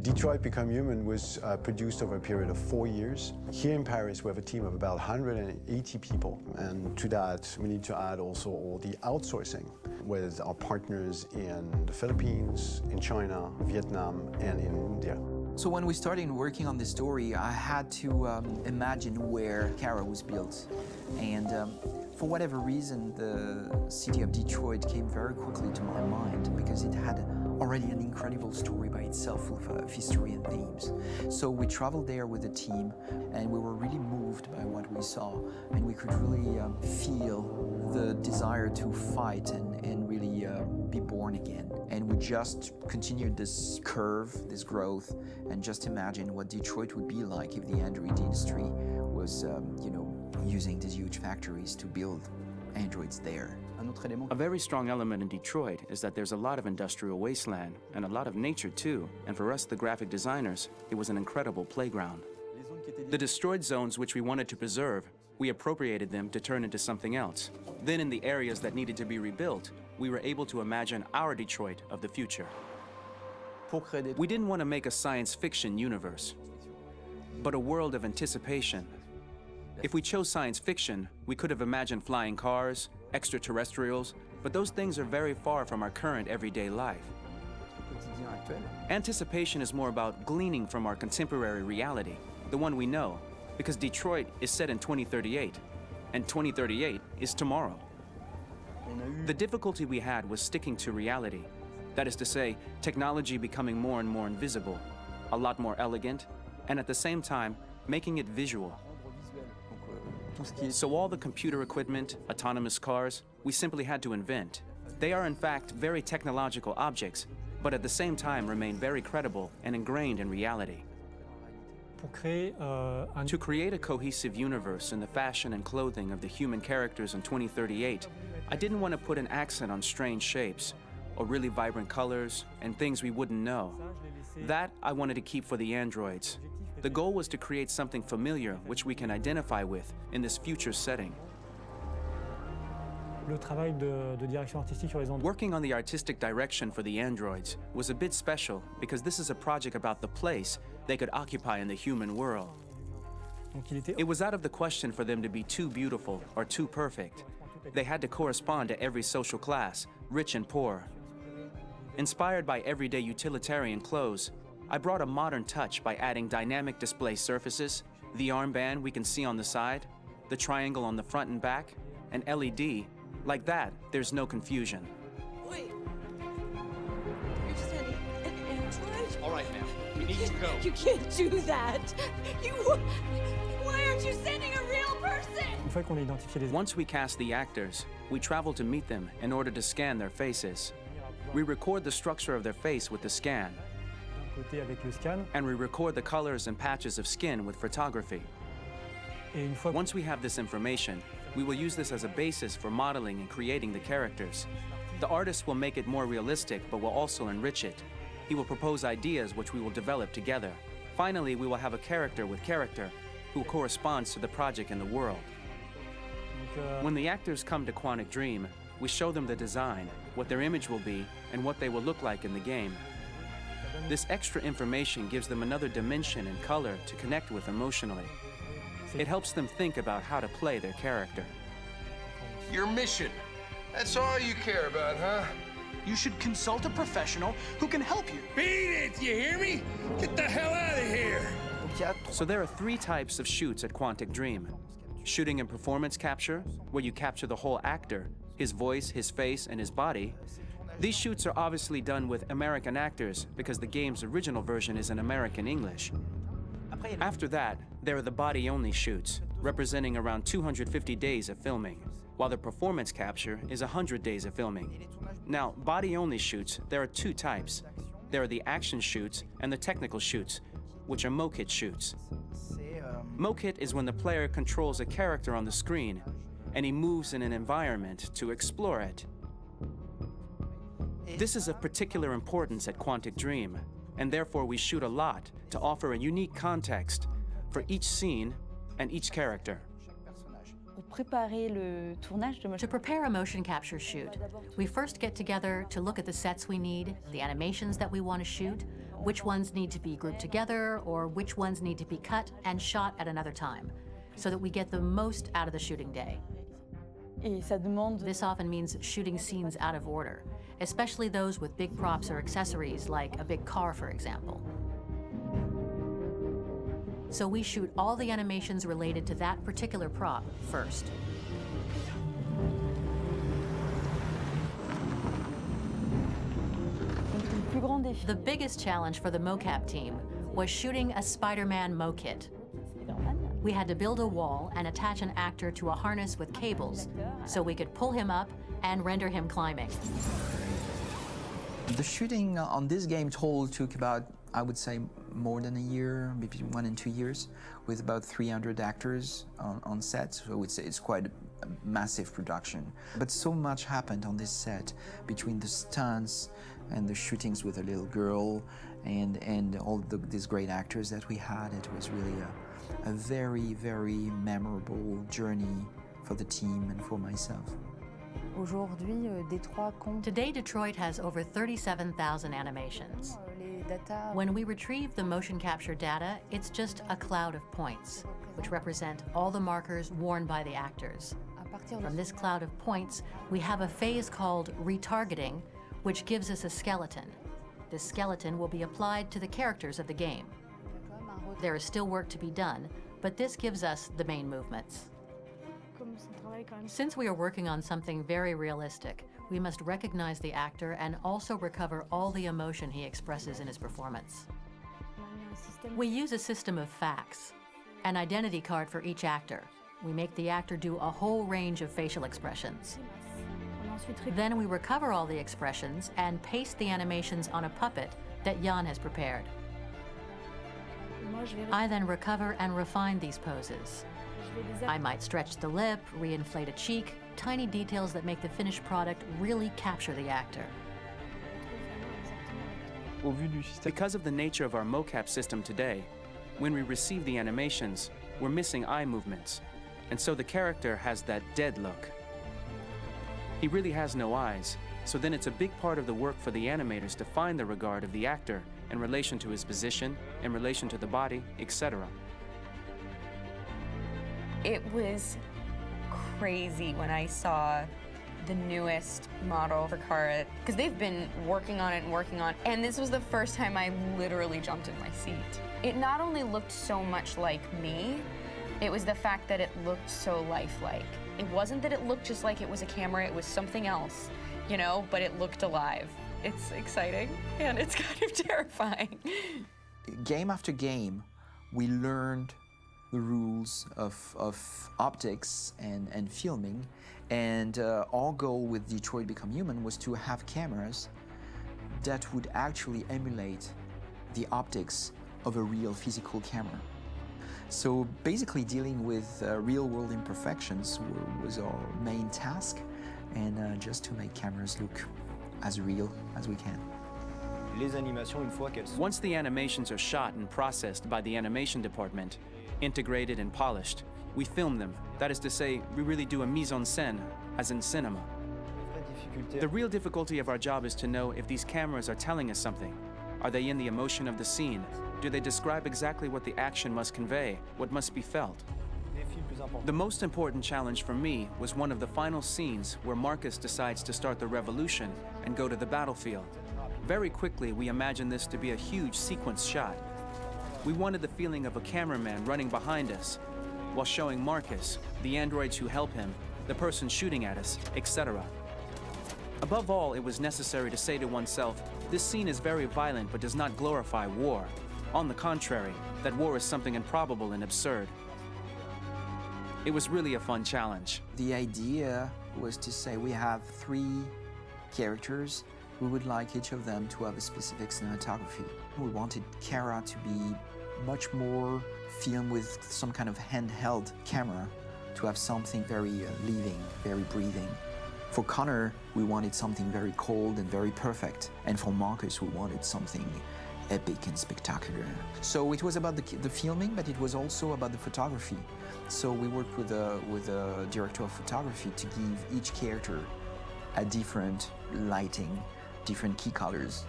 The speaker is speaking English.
Detroit Become Human was produced over a period of 4 years. Here in Paris, we have a team of about 180 people. And to that, we need to add also all the outsourcing with our partners in the Philippines, in China, Vietnam, and in India. So when we started working on this story, I had to imagine where Kara was built. And for whatever reason, the city of Detroit came very quickly to my mind because it had already an incredible story by itself of history and themes. So we traveled there with the team and we were really moved by what we saw, and we could really feel the desire to fight and really be born again. And we just continued this curve, this growth, and just imagine what Detroit would be like if the android industry was, using these huge factories to build androids there. A very strong element in Detroit is that there's a lot of industrial wasteland and a lot of nature too, and for us, the graphic designers, it was an incredible playground. The destroyed zones which we wanted to preserve, we appropriated them to turn into something else. Then in the areas that needed to be rebuilt, we were able to imagine our Detroit of the future. We didn't want to make a science fiction universe, but a world of anticipation. If we chose science fiction, we could have imagined flying cars, extraterrestrials, but those things are very far from our current everyday life. Anticipation is more about gleaning from our contemporary reality, the one we know, because Detroit is set in 2038, and 2038 is tomorrow. The difficulty we had was sticking to reality. That is to say, technology becoming more and more invisible, a lot more elegant, and at the same time, making it visual. So all the computer equipment, autonomous cars, we simply had to invent. They are in fact very technological objects, but at the same time remain very credible and ingrained in reality. To create a cohesive universe in the fashion and clothing of the human characters in 2038, I didn't want to put an accent on strange shapes, or really vibrant colors, and things we wouldn't know. That I wanted to keep for the androids. The goal was to create something familiar which we can identify with in this future setting. Working on the artistic direction for the androids was a bit special because this is a project about the place they could occupy in the human world. It was out of the question for them to be too beautiful or too perfect. They had to correspond to every social class, rich and poor. Inspired by everyday utilitarian clothes, I brought a modern touch by adding dynamic display surfaces, the armband we can see on the side, the triangle on the front and back, an LED. Like that, there's no confusion. Wait. You're sending an android? All right, ma'am. We need to go. You can't do that. Why aren't you sending a real person? Once we cast the actors, we travel to meet them in order to scan their faces. We record the structure of their face with the scan, and we record the colors and patches of skin with photography. Once we have this information, we will use this as a basis for modeling and creating the characters. The artist will make it more realistic, but will also enrich it. He will propose ideas which we will develop together. Finally, we will have a character with character who corresponds to the project and the world. When the actors come to Quantic Dream, we show them the design, what their image will be, and what they will look like in the game. This extra information gives them another dimension and color to connect with emotionally. It helps them think about how to play their character. Your mission. That's all you care about, huh? You should consult a professional who can help you. Beat it, you hear me? Get the hell out of here! So there are 3 types of shoots at Quantic Dream. Shooting and performance capture, where you capture the whole actor, his voice, his face, and his body. These shoots are obviously done with American actors because the game's original version is in American English. After that, there are the body-only shoots, representing around 250 days of filming, while the performance capture is 100 days of filming. Now, body-only shoots, there are 2 types. There are the action shoots and the technical shoots, which are mokit shoots. Mokit is when the player controls a character on the screen, and he moves in an environment to explore it. This is of particular importance at Quantic Dream, and therefore we shoot a lot to offer a unique context for each scene and each character. To prepare a motion capture shoot, we first get together to look at the sets we need, the animations that we want to shoot, which ones need to be grouped together, or which ones need to be cut and shot at another time, so that we get the most out of the shooting day. This often means shooting scenes out of order, especially those with big props or accessories, like a big car, for example. So we shoot all the animations related to that particular prop first. The biggest challenge for the mocap team was shooting a Spider-Man mo-kit. We had to build a wall and attach an actor to a harness with cables so we could pull him up and render him climbing. The shooting on this game total took about, I would say, more than a year, maybe 1 and 2 years, with about 300 actors on set. So I would say it's quite a massive production. But so much happened on this set between the stunts and the shootings with a little girl and all these great actors that we had. It was really a very, very memorable journey for the team and for myself. Today, Detroit has over 37,000 animations. When we retrieve the motion capture data, it's just a cloud of points, which represent all the markers worn by the actors. From this cloud of points, we have a phase called retargeting, which gives us a skeleton. This skeleton will be applied to the characters of the game. There is still work to be done, but this gives us the main movements. Since we are working on something very realistic, we must recognize the actor and also recover all the emotion he expresses in his performance. We use a system of facts, an identity card for each actor. We make the actor do a whole range of facial expressions. Then we recover all the expressions and paste the animations on a puppet that Jan has prepared. I then recover and refine these poses. I might stretch the lip, reinflate a cheek, tiny details that make the finished product really capture the actor. Because of the nature of our mocap system today, when we receive the animations, we're missing eye movements, and so the character has that dead look. He really has no eyes, so then it's a big part of the work for the animators to find the regard of the actor in relation to his position, in relation to the body, etc. It was crazy when I saw the newest model for Kara, because they've been working on it and working on it, and this was the first time I literally jumped in my seat. It not only looked so much like me, it was the fact that it looked so lifelike. It wasn't that it looked just like it was a camera, it was something else, you know, but it looked alive. It's exciting, and it's kind of terrifying. Game after game, we learned the rules of optics and filming, and our goal with Detroit Become Human was to have cameras that would actually emulate the optics of a real physical camera. So basically dealing with real-world imperfections was our main task, and just to make cameras look as real as we can. Once the animations are shot and processed by the animation department, integrated and polished, we film them. That is to say, we really do a mise en scène, as in cinema. The real difficulty of our job is to know if these cameras are telling us something. Are they in the emotion of the scene? Do they describe exactly what the action must convey, what must be felt? The most important challenge for me was one of the final scenes where Marcus decides to start the revolution and go to the battlefield. Very quickly, we imagined this to be a huge sequence shot. We wanted the feeling of a cameraman running behind us, while showing Marcus, the androids who help him, the person shooting at us, etc. Above all, it was necessary to say to oneself, this scene is very violent but does not glorify war. On the contrary, that war is something improbable and absurd. It was really a fun challenge. The idea was to say we have 3 characters. We would like each of them to have a specific cinematography. We wanted Kara to be much more filmed with some kind of handheld camera, to have something very living, very breathing. For Connor, we wanted something very cold and very perfect. And for Marcus, we wanted something epic and spectacular. So it was about the filming, but it was also about the photography. So we worked with a director of photography to give each character a different lighting, different key colors.